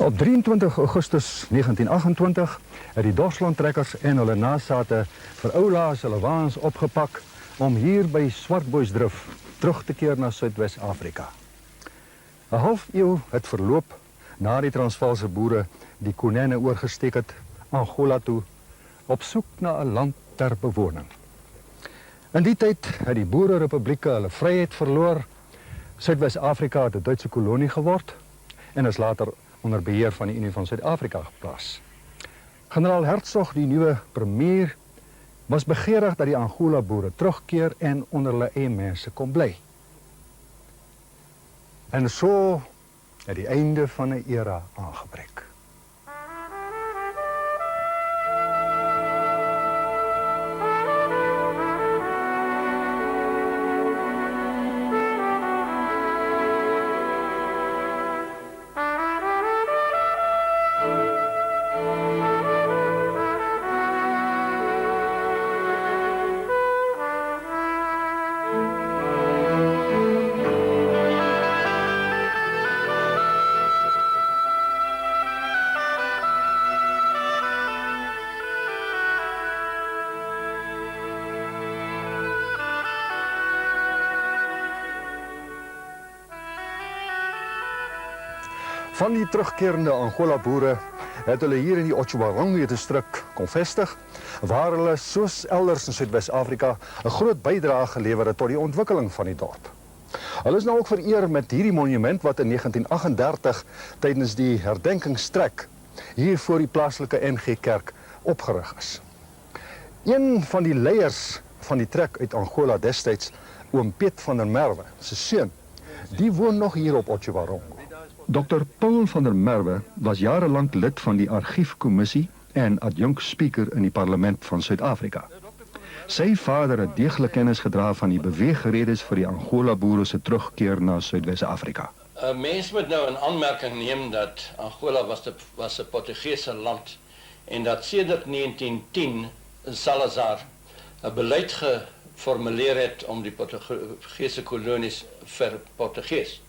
Op 23 Augustus 1928 het die Dorslandtrekkers en hulle nasate vir oulaas hulle waans opgepak om hier by Swartboysdrif terug te keer na Suidwes-Afrika. 'n half eeu het verloop na die Transvaalse boere die konijne oorgesteek het Angola toe op soek na 'n land ter bewoning. In die tyd het die boererepublieke hulle vryheid verloor. Suidwes-Afrika het 'n Duitse kolonie geword en is later onder beheer van die Unie van Suid-Afrika geplaas. Generaal Hertzog, die nuwe premier, was begeerig dat die Angola boere terugkeer en onder hulle eie mense kon bly. En so het die einde van 'n era aangebreek. Van die terugkerende Angola boere het hulle hier in die Otjiwarongo distrik kon vestig, waar hulle soos elders in Suidwes-Afrika 'n groot bydrae gelewer het tot die ontwikkeling van die dorp. Hulle is nou ook vereer met hierdie monument wat in 1938 tydens die herdenkingstrek hier voor die plaaslike NG Kerk opgerig is. Een van die leiers van die trek uit Angola destyds, oom Piet van der Merwe, sy seun, die woon nog hier op Otjiwarongo. Dr. Paul van der Merwe was jarenlang lid van die argiefkommissie en adjunkt speaker in die parlement van Suid-Afrika. Sy vader het deeglik kennis gedra van die beweegredes vir die Angola boere se terugkeer na Suidwes-Afrika. Mens moet nou in aanmerking neem dat Angola was 'n Portugese land en dat sedert 1910 Salazar 'n beleid geformuleer het om die Portugese kolonies vir Portugees.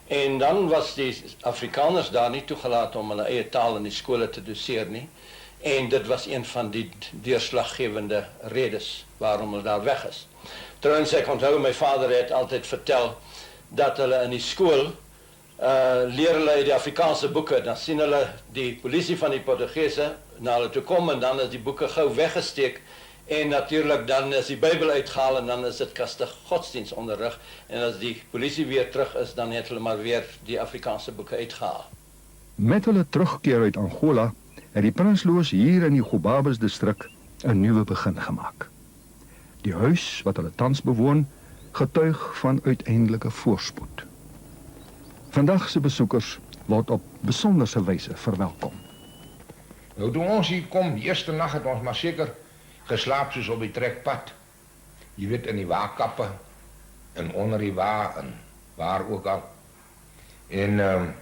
En dan was die Afrikaners daar nie toegelaat om hulle eie taal in die skole te doseer nie. En dit was een van die deurslaggewende redes waarom hulle daar weg is. Trouwens, ek onthou, my vader het altyd vertel dat hulle in die skool leer hulle uit die Afrikaanse boeke. Dan sien hulle die polisie van die Portugese na hulle toe kom en dan is die boeke gou weggesteek. En natuurlijk dan is die Bybel uitgehaal en dan is dit kastig godsdienstonderrig. En as die polisie weer terug is, dan het hulle maar weer die Afrikaanse boeke uitgehaal. Met hulle terugkeer uit Angola het die Prinsloo's hier in die Gobabis distrik 'n nuwe begin gemaak. Die huis wat hulle tans bewoon, getuig van uiteindelike voorspoed. Vandag se besoekers word op besonderse wyse verwelkom. Nou toe ons hier kom, die eerste nag het ons maar seker geslaap soos op die trekpad. Jy weet, in die waakappe, en onder die wa, en waar ook al. En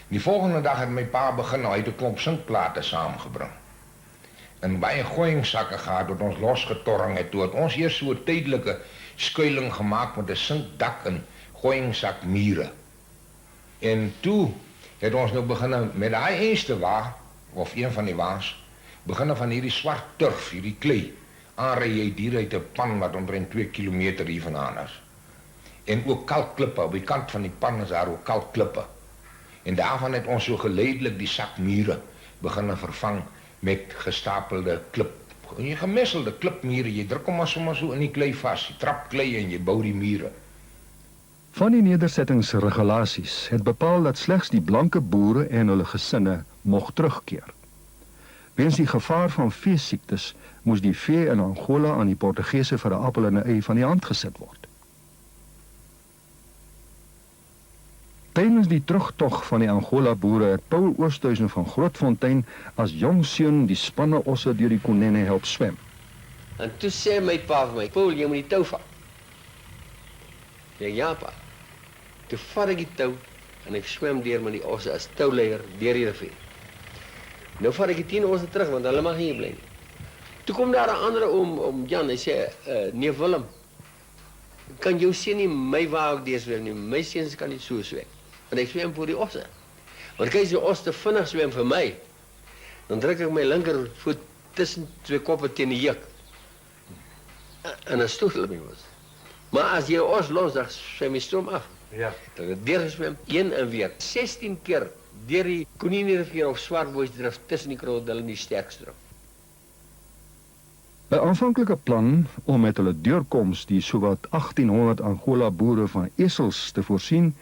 die volgende dag het my pa begin, hy het 'n klomp sinkplate saamgebring. En baie gooiingsakke gehad, wat ons losgetorring het, toe het ons eers so 'n tydelike skuiling gemaak met 'n sinkdak en gooiingsak mure. En toe het ons nou begin met daai eerste wa, of een van die wa's, beginne van hierdie swart turf, hierdie klei, aanry jy hier uit 'n pan wat omtrent 2 kilometer hiervandaan is. En ook kalkklippe, op die kant van die pan is daar ook kalkklippe. En daarvan het ons so geleidelik die sakmure beginne vervang met gestapelde klip, gemesselde klipmure. Jy druk hom maar sommer so in die klei vas, jy trap klei en jy bou die mure. Van die nedersettingsregulasies het bepaal dat slegs die blanke boere en hulle gesinne mocht terugkeer. Weens die gevaar van veesiektes moes die vee in Angola aan die Portugese vir 'n appel en 'n ei van die hand gesit word. Tydens die terugtog van die Angola boere het Paul Oosthuizen van Grootfontein as jong seun die spanne osse deur die konijne help swem. En toe sê my pa vir my, Paul, jy moet die tou vat. Ek sê, ja pa. Toe vat ek die tou en ek swem deur met die osse as touleier deur die rivier. Nou vat ek die 10 osse terug, want hulle mag hier bly nie. Toe kom daar 'n ander oom Jan, hy sê, neef Willem, kan jou seun nie my wa ook deeswem nie, my seuns kan nie so swem, want ek swem voor die osse. Want kyk, as die os te vinnig swem vir my, dan druk ek my linkervoet tussen twee koppe teen die juk. En dan stoot hulle my mos. Maar as jy os los, dan swem die stroom af. Ja. Ek het deurgeswem, heen en weer, 16 keer, deur die Konini rivier of Swartboysdrift, tussen die krokodille en die Sterkstroom. 'n Aanvanklike plan om met hulle deurkoms die sowat 1800 Angola boere van esels te voorsien,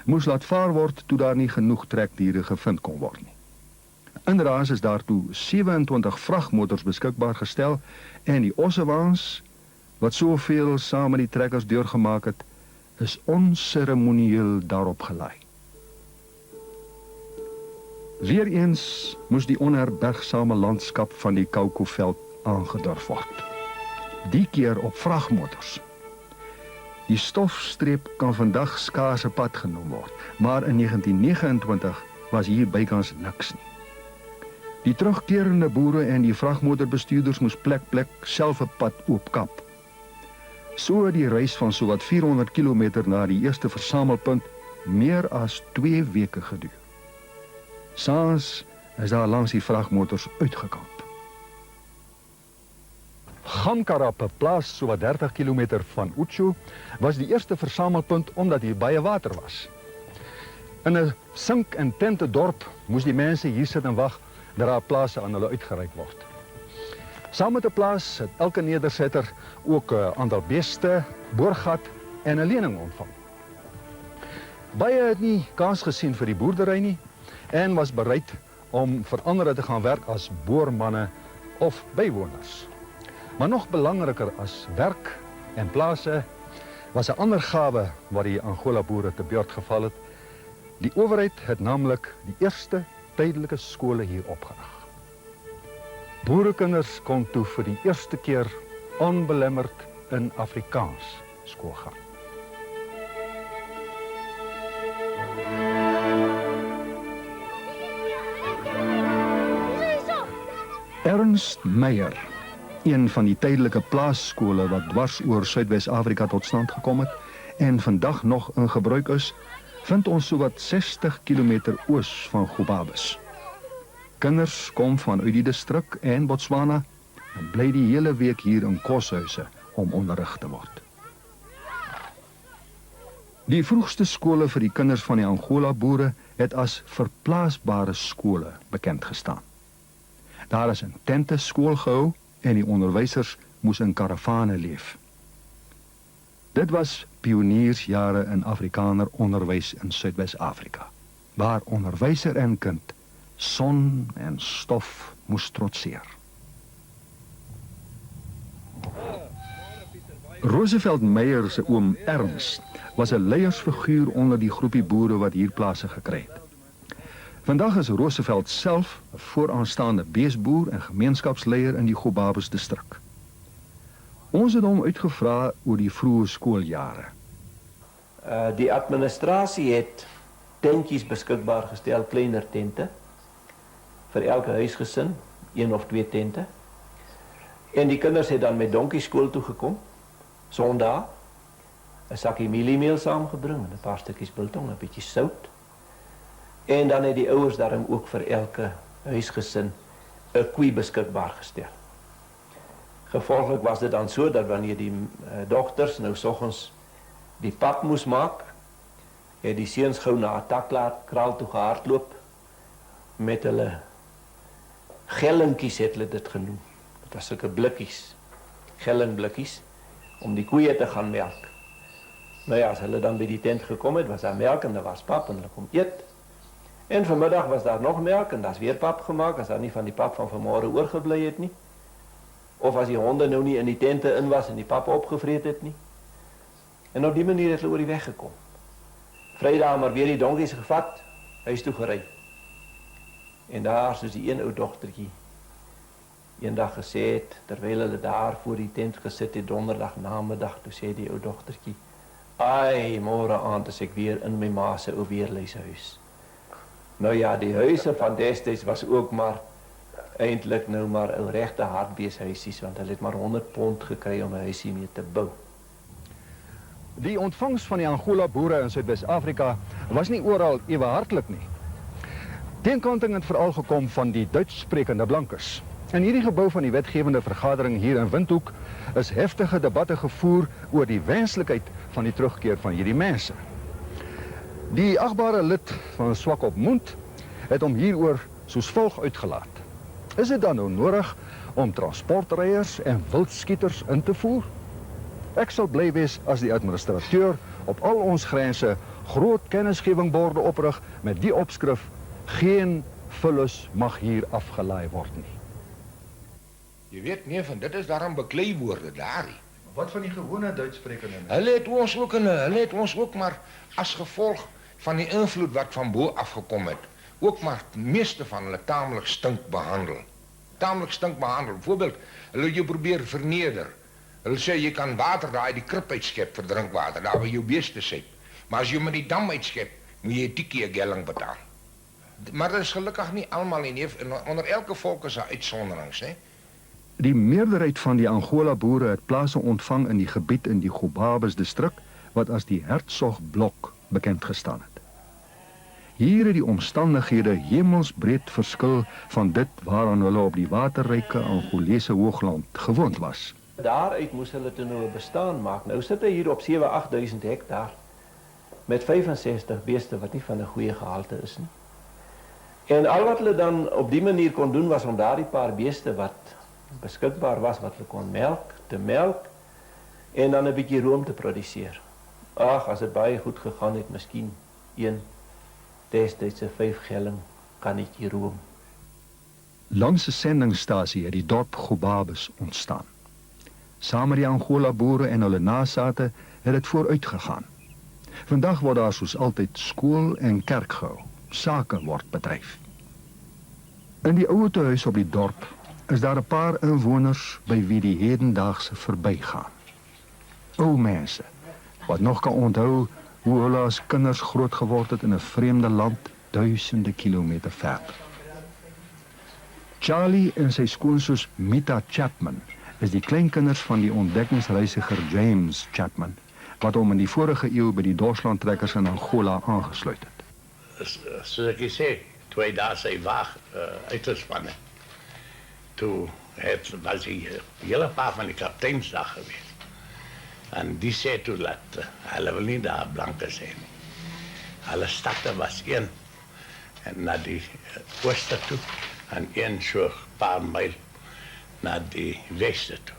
moes laat vaar word toe daar nie genoeg trekdiere gevind kon word nie. Inderdaad is daartoe 27 vragmotors beskikbaar gestel en die ossewaans, wat soveel saam met die trekkers deurgemaak het, is onseremonieel daarop gelei. Weereens moes die onherbergsame landskap van die Kaukoveld aangedurf word. Die keer op vragmotors. Die stofstreep kan vandag skaarse pad genoem word, maar in 1929 was hier bykans niks nie. Die terugkerende boere en die vragmotorbestuurders moes plek self 'n pad oopkap. So het die reis van sowat 400 km na die eerste versamelpunt meer as 2 weke geduur. Saans is daar langs die vragmotors uitgekamp. Gamkarap, 'n plaas sowat 30 km van Utsho, was die eerste versamelpunt omdat hier baie water was. In 'n sink- en tentedorp moes die mense hier sit en wag dat daar plase aan hulle uitgereik word. Saam met 'n plaas het elke nedersetter ook 'n aantal beeste, boorgat en 'n lening ontvang. Baie het nie kans gesien vir die boerdery nie en was bereid om vir ander te gaan werk as boormanne of bywoners. Maar nog belangriker as werk en plase was 'n ander gawe wat die Angola boere te beurt geval het. Die owerheid het naamlik die eerste tydelike skole hier opgerig. Boerekinders kon toe vir die eerste keer onbelemmerd in Afrikaans skool gaan. Ernst Meyer, een van die tydelike plaasskole wat dwars oor Suidwes-Afrika tot stand gekom het en vandag nog in gebruik is, vind ons sowat 60 km oos van Gobabis. Kinders kom vanuit die distrik en Botswana en bly die hele week hier in koshuise om onderrig te word. Die vroegste skole vir die kinders van die Angola boere het as verplaasbare skole bekend gestaan. Daar is 'n tente skool gehou en die onderwysers moes in karavane leef. Dit was pioniersjare in Afrikaner onderwys in Suidwes-Afrika, waar onderwyser en kind son en stof moes trotseer. Roosevelt Meyer se oom Ernst was 'n leiersfiguur onder die groepie boere wat hier plase gekry het. Vandag is Roosevelt self 'n vooraanstaande beesboer en gemeenskapsleier in die Gobabis distrik. Ons het hom uitgevra oor die vroeë skooljare. Die administrasie het tentjies beskikbaar gestel, kleiner tente, vir elke huisgesin, 1 of 2 tente. En die kinders het dan met donkie skool toe gekom, Sondag, 'n sakkie mieliemeel saamgebring en 'n paar stukkies biltong, 'n bietjie sout. En dan het die ouers daarom ook vir elke huisgesin 'n koei beskikbaar gestel. Gevolglik was dit dan so dat wanneer die dogters nou soggens die pap moes maak, het die seuns gou na 'n takkraal toe gehardloop met hulle gellingkies het hulle dit genoem. Dit was sulke blikkies, gellingblikkies, om die koeie te gaan melk. Nou ja, as hulle dan by die tent gekom het, was daar melk en daar was pap en hulle kom eet. En vanmiddag was daar nog melk en daar's weer pap gemaak, as daar nie van die pap van vanmôre oorgebly het nie. Of as die honde nou nie in die tente in was en die pap opgevreet het nie. En op die manier het hulle oor die weg gekom. Vrydag maar weer die donkies gevat, huis toe gery. En daar soos die een ou dogtertjie eendag gesê het, terwyl hulle daar voor die tent gesit het donderdag namiddag, toe sê die ou dogtertjie: "Ai, môre aand as ek weer in my ma se ou weerluise huis." Nou ja, die huise van destyds was ook maar eintlik nou maar 'n regte hartbeeshuisies, want hulle het maar 100 pond gekry om 'n huisie mee te bou. Die ontvangs van die Angola boere in Suidwes-Afrika was nie oral ewe hartlik nie. Teenkanting het veral gekom van die Duitssprekende blankes. In hierdie gebou van die wetgewende vergadering hier in Windhoek is heftige debatte gevoer oor die wenslikheid van die terugkeer van hierdie mense. Die agbare lid van Swakopmund het hom hieroor soos volg uitgelaat. Is dit dan nou nodig om transportryers en wildskieters in te voer? Ek sal bly wees as die administrateur op al ons grense groot kennisgevingborde oprig met die opskrif: geen vullis mag hier afgelaai word nie. Jy weet nie, van dit is daarom bekleiwoorde daar. Wat van die gewone Duitssprekende? Hulle het ons ook maar as gevolg van die invloed wat van bo afgekom het, ook maar die meeste van hulle taamlik stink behandel. Byvoorbeeld, hulle jou probeer verneder. Hulle sê jy kan water daar uit die krib uitskep vir drinkwater, daar waar jou beeste sit. Maar as jy met die dam uitskep, moet jy 'n tikkie gelling betaal. Maar dit is gelukkig nie almal nie, onder elke volk is daar uitsonderings, hè. Die meerderheid van die Angola boere het plase ontvang in die gebied in die Gobabis distrik wat as die Hertzogblok bekend gestaan het. Hier het die omstandighede hemelsbreed verskil van dit waaraan hulle op die waterryke Angolese hoogland gewoond was. Daaruit moes hulle toe nou 'n bestaan maak. Nou sit hy hier op 7-8 000 hektaar met 65 beeste wat nie van 'n goeie gehalte is nie. En al wat hulle dan op die manier kon doen was om daardie paar beeste wat beskikbaar was wat hulle kon melk, te melk en dan 'n bietjie room te produseer. Ag, as dit baie goed gegaan het, miskien een destydse 5 gelling kannetjie room. Langs 'n sendingstasie het die dorp Gobabis ontstaan. Saam met die Angola boere en hulle nasate het dit vooruit gegaan. Vandag word daar soos altyd skool en kerk gehou. Sake word bedryf. In die ou huis op die dorp is daar 'n paar inwoners by wie die hedendaagse verbygaan. Ou mense wat nog kan onthou hoe hulle as kinders groot geword het in 'n vreemde land duisende kilometer ver. Charlie en sy skoonsus Mita Chapman is die kleinkinders van die ontdekkingsreisiger James Chapman wat hom in die vorige eeu by die Dorslandtrekkers in Angola aangesluit het. Soos ek sê, 2 dae sy waag uitgespanne. Toe was die hele paar van die kapteins daar geweest. En die sê toe dat hulle wil nie daar blanke sê nie. Hulle stadte was een en na die ooste toe en een so paar myl na die weste toe.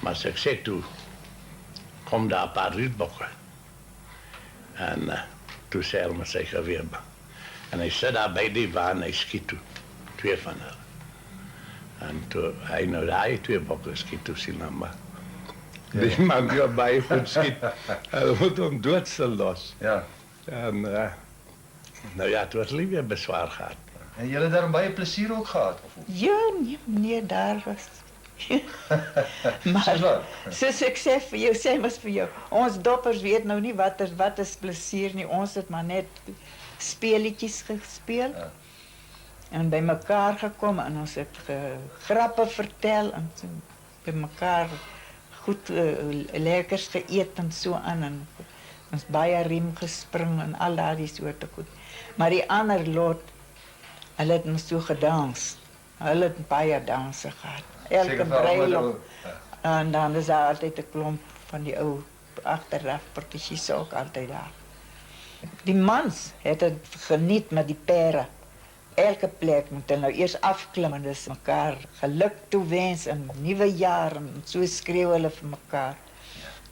Maar as ek sê toe kom daar 'n paar rietbokke en toe sê hulle met sy geweer en hy sit daar by die wa en hy skiet toe 2 van hulle. En toe hy nou daai 2 bokke skiet toe sien hom maar. Die man die baie goed skiet. Hulle moet hom doodstil los. Ja. En nou ja, toe het hulle weer beswaar gehad. En julle het daar baie plesier ook gehad of? Ja, nee, daar was. Maar soos ek sê vir jou, sê mos vir jou, ons doppers weet nou nie wat is plesier nie. Ons het maar net speletjies gespeel. Ja. En by mekaar gekom en ons het grappe vertel en so by mekaar goed lekkers geëet en so aan en ons baie riem gespring en al daardie soorte goed. Maar die ander lot, hulle het ons so gedans. Hulle het baie danse gehad. Elke bruiloft. En dan is daar altyd 'n klomp van die ou agteraf partjies ook altyd daar. Die mans het het geniet met die pere. Elke plek moet hulle nou eers afklim en dis mekaar geluk toewens in nuwe jaar en so skreeu hulle vir mekaar.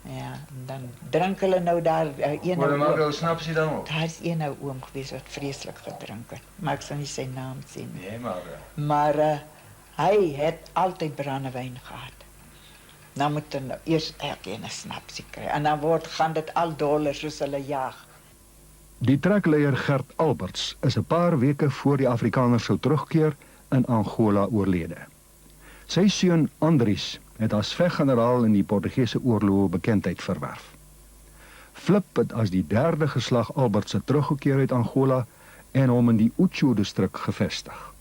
Ja, en dan drink hulle nou daar een ou snapsie dan ook. Daar is een ou oom gewees wat vreeslik gedrink het, maar ek sal nie sy naam sê nie. Nee, maar Maar hy het altyd brandewyn gehad. Dan moet hulle nou eers elkeen 'n snapsie kry en dan gaan dit al doller soos hulle jag. Die trekleier Gert Alberts is 'n paar weke voor die Afrikaners sou terugkeer in Angola oorlede. Sy seun Andries het as veggeneraal in die Portugese oorloë bekendheid verwerf. Flip het as die 3de geslag Alberts se teruggekeer uit Angola en hom in die Uchu-distrik gevestig.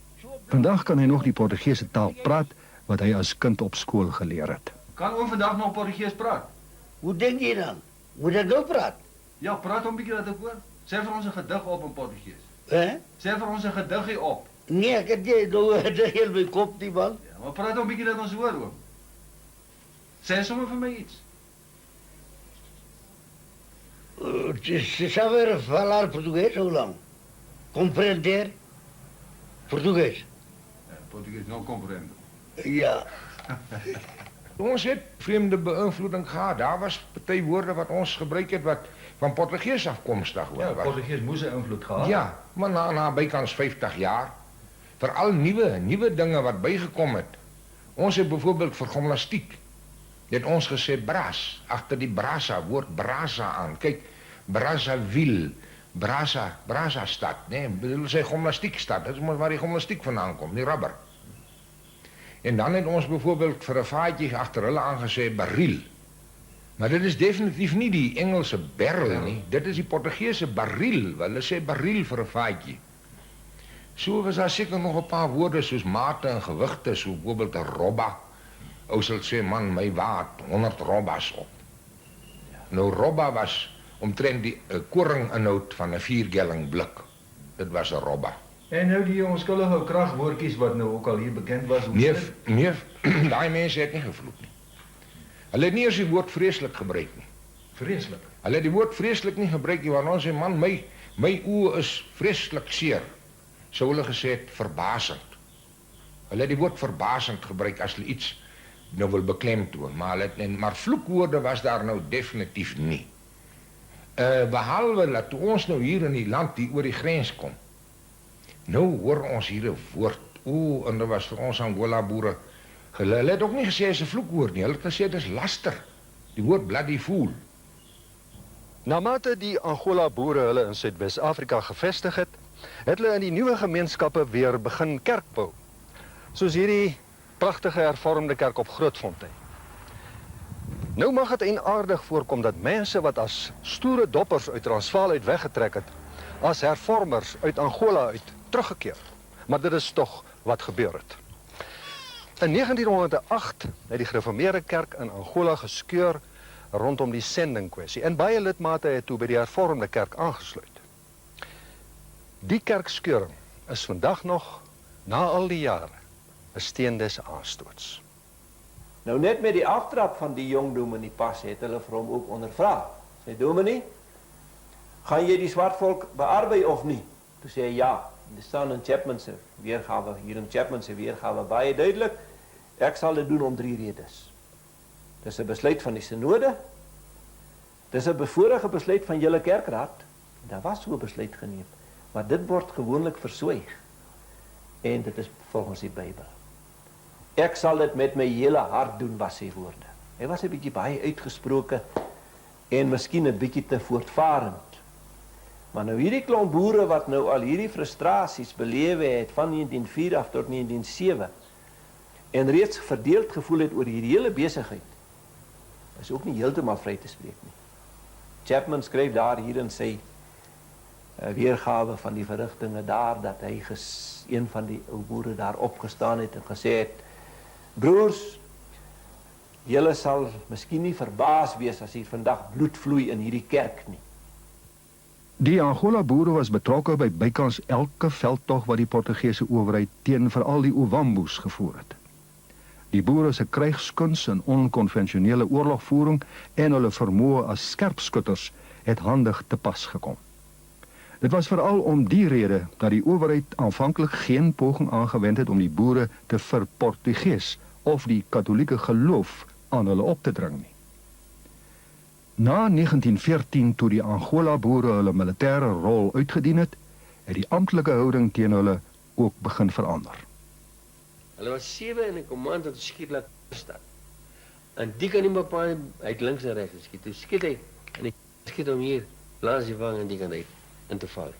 Vandag kan hy nog die Portugese taal praat wat hy as kind op skool geleer het. Kan oom vandag nog Portugees praat? Hoe denk je dan? Moet ik ook praten? Ja, praat een beetje dat ik hoor. Zeg voor ons een gedig op in Portugees. Hè? Sê vir ons 'n gediggie op. Nee, ek het nie nou dit heel my kop nie man. Ja, maar praat 'n bietjie dat ons hoor oom. Sê sommer vir my iets. Se saber falar português ou não? Compreender português? Ja, Portugees nou compreendo. Ja. Ons het vreemde beïnvloeding gehad. Daar was party woorde wat ons gebruik het wat van Portugees afkomstig Ja, was. Portugees moes 'n invloed gehad. Ja, maar na bykans 50 jaar, veral nuwe dinge wat bygekom het. Ons het byvoorbeeld vir gimnastiek, het ons gesê bras, agter die brasa, woord brasa aan. Kyk, Brazzaville, Brasa stad, nee, bedoel sê gimnastiekstad, dit is mos waar die gimnastiek vandaan kom, die rubber. En dan het ons byvoorbeeld vir 'n vaatjie agter hulle aangesê baril. Maar dit is definitief nie die Engelse barrel nie, dit is die Portugese baril, hulle sê baril vir 'n vaatjie. So was daar seker nog 'n paar woorde soos mate en gewigte, so byvoorbeeld 'n robba. Ou sal sê man, my waat 100 robbas op. Nou robba was omtrent die koringinhoud van 'n 4-gallon blik. Dit was 'n robba. En nou die onskuldige kragwoordjies wat nou ook al hier bekend was. Nee, daai mense het nie gevloek nie. Hulle het nie eens die woord vreeslik gebruik nie. Vreeslik. Hulle het die woord vreeslik nie gebruik nie, want ons sê man, my oë is vreeslik seer. Sou hulle gesê het verbasend. Hulle het die woord verbasend gebruik as hulle iets nou wil beklemtoon, maar vloekwoorde was daar nou definitief nie. Behalwe dat ons nou hier in die land die oor die grens kom. Nou hoor ons hier 'n woord. En dit was vir ons Angola boere. Hulle het ook nie gesê is 'n vloekwoord nie. Hulle het gesê dit is laster. Die woord bloody fool. Naarmate die Angola boere hulle in Suidwes-Afrika gevestig het, het hulle in die nuwe gemeenskappe weer begin kerk bou. Soos hierdie pragtige hervormde kerk op Grootfontein. Nou mag het eienaardig voorkom dat mense wat as stoere doppers uit Transvaal uit weggetrek het, as hervormers uit Angola uit teruggekeer. Maar dit is tog wat gebeur het. In 1908 het die gereformeerde kerk in Angola geskeur rondom die sendingkwessie en baie lidmate het toe by die hervormde kerk aangesluit. Die kerkskeuring is vandag nog, na al die jare, 'n steen des aanstoots. Nou net met die aftrap van die jong dominee pas het hulle vir hom ook ondervra. Sê dominee, gaan jy die swart volk bearbei of nie? Toe sê hy ja. Dit staan in Chapman se weergawe, hier in Chapman se weergawe baie duidelik. Ek sal dit doen om 3 redes. Dis 'n besluit van die synode. Dis 'n bevoorrege besluit van julle kerkraad. Daar was so 'n besluit geneem, maar dit word gewoonlik verswyg. En dit is volgens die Bybel. Ek sal dit met my hele hart doen, was sy woorde. Hy was 'n bietjie baie uitgesproke en miskien 'n bietjie te voortvarend. Maar nou hierdie klomp boere wat nou al hierdie frustrasies belewe het van 1904 af tot 1907 en reeds verdeeld gevoel het oor hierdie hele besigheid, is ook nie heeltemal vry te spreek nie. Chapman skryf daar hier in sy weergawe van die verrigtinge daar, dat hy een van die ou boere daar opgestaan het en gesê het, broers, julle sal miskien nie verbaas wees as hier vandag bloed vloei in hierdie kerk nie. Die Angola boere was betrokke by bykans elke veldtog wat die Portugese owerheid teen veral die Ovambos gevoer het. Die boere se krygskuns en onkonvensionele oorlogvoering en hulle vermoë as skerpskutters het handig te pas gekom. Dit was veral om die rede dat die owerheid aanvanklik geen poging aangewend het om die boere te verportugees of die katholieke geloof aan hulle op te dring nie. Na 1914, toe die Angola boere hulle militêre rol uitgedien het die amptelike houding teen hulle ook begin verander. Hulle was 7 in 'n komando wat skiet laat staan. En die kan nie bepaal, hy het links en regs geskiet. Toe skiet hy en hy skiet hom hier langs die wang en die kan hy in te val.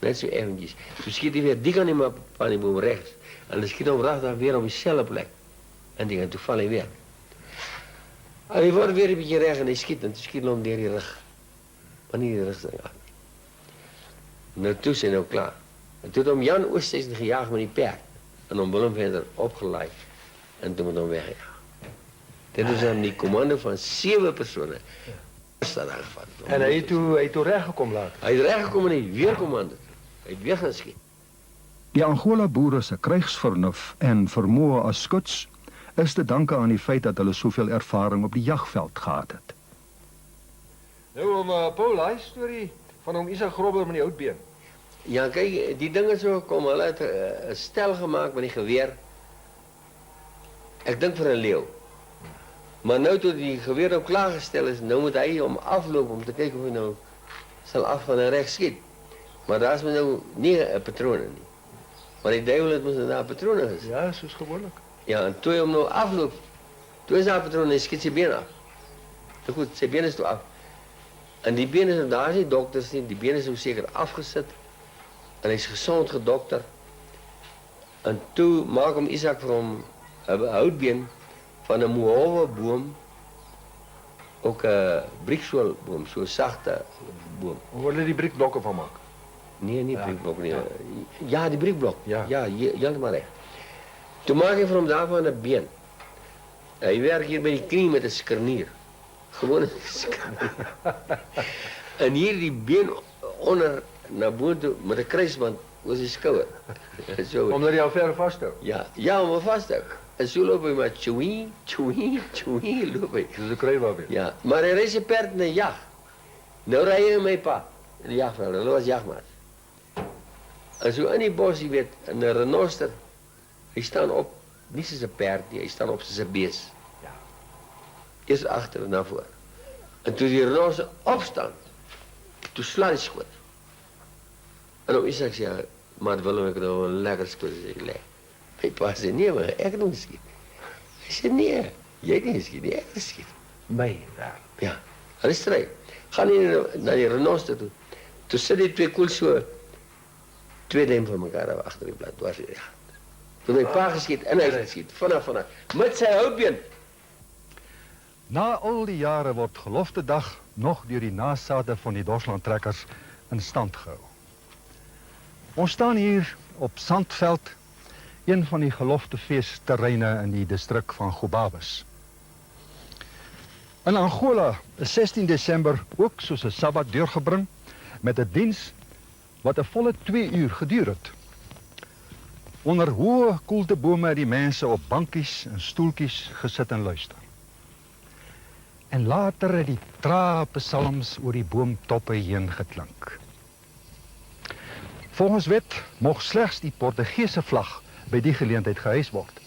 Net so eventjies. Toe skiet hy weer die kan nie bepaal nie boom regs. En hy skiet hom regtig weer op dieselfde plek. En die kan toe val hy weer. En hy word weer 'n bietjie reg en hy skiet en toe skiet hom deur die rug. Maar nie die rug af. Nou toe sê nou klaar. En toe het hom Jan Oosthuizen gejaag met die perd. En hom Willem verder opgelaai. En toe moet hom wegjaag. Dit is dan die commando van 7 persone. Staat aangevat. En hy het toe reggekom later. Hy het reggekom en hy weer commando. Hy het weer geskiet. Die Angola boere se krygsvernuf en vermoë as skuts is te danke aan die feit dat hulle soveel ervaring op die jagveld gehad het. Nou Paul, daai storie van hom Isak Grobler met die houtbeen. Ja, kyk, die ding is so gekom, hulle het 'n stel gemaak met die geweer. Ek dink vir 'n leeu. Maar nou toe die geweer nou klaargestel is, nou moet hy hom afloop om te kyk of hy nou sal afgaan en reg skiet. Maar daar is nou nie 'n patrone nie. Maar die duiwel het mos daar patrone is. Ja, soos gewoonlik. Ja, en toe hy hom nou afloop, toe is daar patrone, hy skiet sy been af. Nou goed, sy been is toe af. En die been is, daar is nie dokters nie, die been is nou seker afgesit. En hy is gesond gedokter. En toe maak hom Isak vir hom 'n houtbeen van 'n mohove boom. Ook 'n briekswolboom, so 'n sagte boom. Hoe wil hulle die briekblokke van maak? Nee, nie briekblok nie. Ja, die briekblok. Ja. Ja, heeltemal reg. Toe maak hy vir hom daarvan 'n been. Hy werk hier by die knie met 'n skernier. Gewoon 'n skernier. En hier die been onder na bo toe met 'n kruisband oor sy skouer. So. Omdat hy al ver vashou. Ja, om hom vas te hou. En so loop hy maar tjoei, loop hy. Soos 'n kruiwagen. Ja, maar hy ry sy perd in 'n jag. Nou ry hy my pa in die jagveld. Hulle was jagmaats. En so in die bos, jy weet, in 'n renoster, hy staan op, nie soos 'n perd nie, hy staan op soos 'n bees. Ja. Eers agter en dan voor. En toe die renoster opstaan, toe slaan hy skoot. En nou Isak sê, maar Willem, ek nou 'n lekker skoot, sê ek, my pa sê, nee, maar ek het hom geskiet. Hy sê, nee, jy het nie geskiet nie, ek het geskiet. My daar. Ja, hulle stry. Gaan nie na die renoster toe. Toe sit die twee koel so 2 duim van mekaar af agter die blad. Dwars ja. Toe my pa geskiet en hy geskiet vanaf met sy houtbeen. Na al die jare word Geloftedag nog deur die nasate van die Dorslandtrekkers in stand gehou. Ons staan hier op Sandveld, een van die geloftefeestterreine in die distrik van Gobabis. In Angola is 16 Desember ook soos 'n Sabbat deurgebring met 'n diens wat 'n volle 2 uur geduur het. Onder hoë koeltebome het die mense op bankies en stoeltjies gesit en luister. En later het die trae psalms oor die boomtoppe heen geklink. Volgens wet mocht slegs die Portugese vlag by die geleentheid gehys word.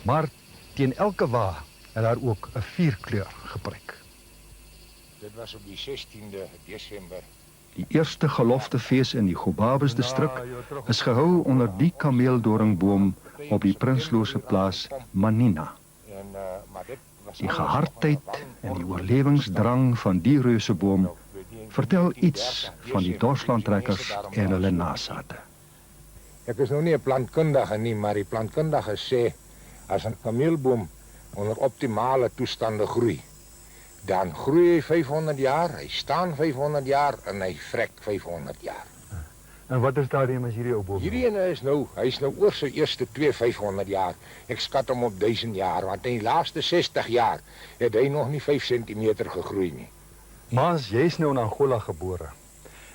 Maar teen elke wa het daar ook 'n 4-kleur gepryk. Dit was op die 16de Desember. Die eerste geloftefees in die Gobabis distrik is gehou onder die kameeldoringboom op die prinslose plaas Manina. Die gehardheid en die oorlewingsdrang van die reuseboom vertel iets van die Dorslandtrekkers en hulle nasate. Ek is nou nie 'n plantkundige nie, maar die plantkundige sê as 'n kameelboom onder optimale toestande groei, dan groei hy 500 jaar, hy staan 500 jaar en hy vrek 500 jaar. En wat is daarin as hierdie ou boom? Hierdie ene is nou, hy's nou oor sy eerste 500 jaar. Ek skat hom op 1000 jaar, want in die laaste 60 jaar het hy nog nie 5 centimeter gegroei nie. Maas, jy's nou in Angola gebore.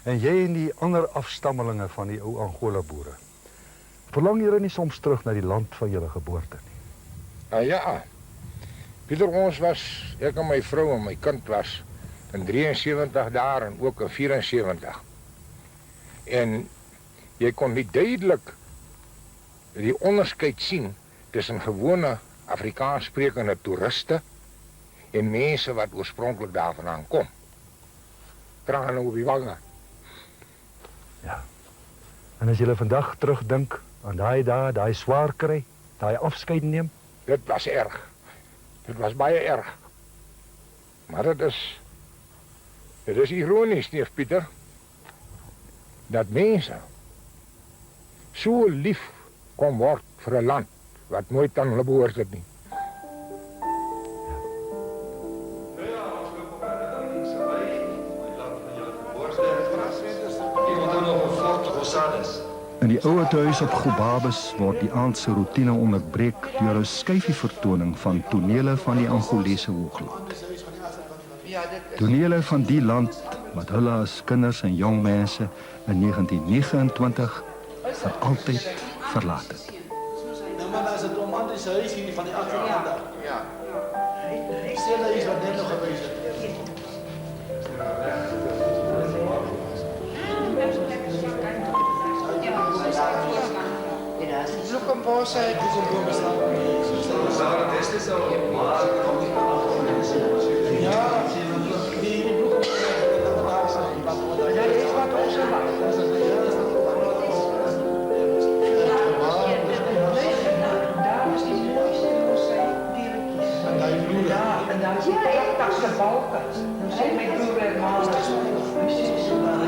En jy en die ander afstammelinge van die ou Angola boere. Verlang julle nie soms terug na die land van julle geboorte nie? Ja. Pieter, ons was, ek en my vrou en my kind was in 73 daar en ook in 74. En jy kon nie duidelik die onderskeid sien tussen gewone Afrikaans sprekende toeriste en mense wat oorspronklik daarvandaan kom. Trane op die wange. Ja. En as julle vandag terugdink aan daai dae, daai swaar kry, daai afskeid neem, dit was erg. Dit was baie erg. Maar dit is ironies, neef Pieter, dat mense so lief kon word vir 'n land wat nooit aan hulle behoort het nie. in die ouer huis op Gobabis word die aandse roetine onderbreek deur 'n skyfie vertoning van tonele van die Angolese hoogland. Tonele van die land wat hulle as kinders en jong mense in 1929 vir altyd verlaat het. Nou maar as dit om Andri se huis hier van die agterkant af. Ja. Stel hy is wat net nog gewys het. Bloekombosse, bloekombosse. Ja, die bloekombosse. Ja, is wat ons ja, en dan zie je echt dat ze balken. Dan zie je met broer en malen. Precies.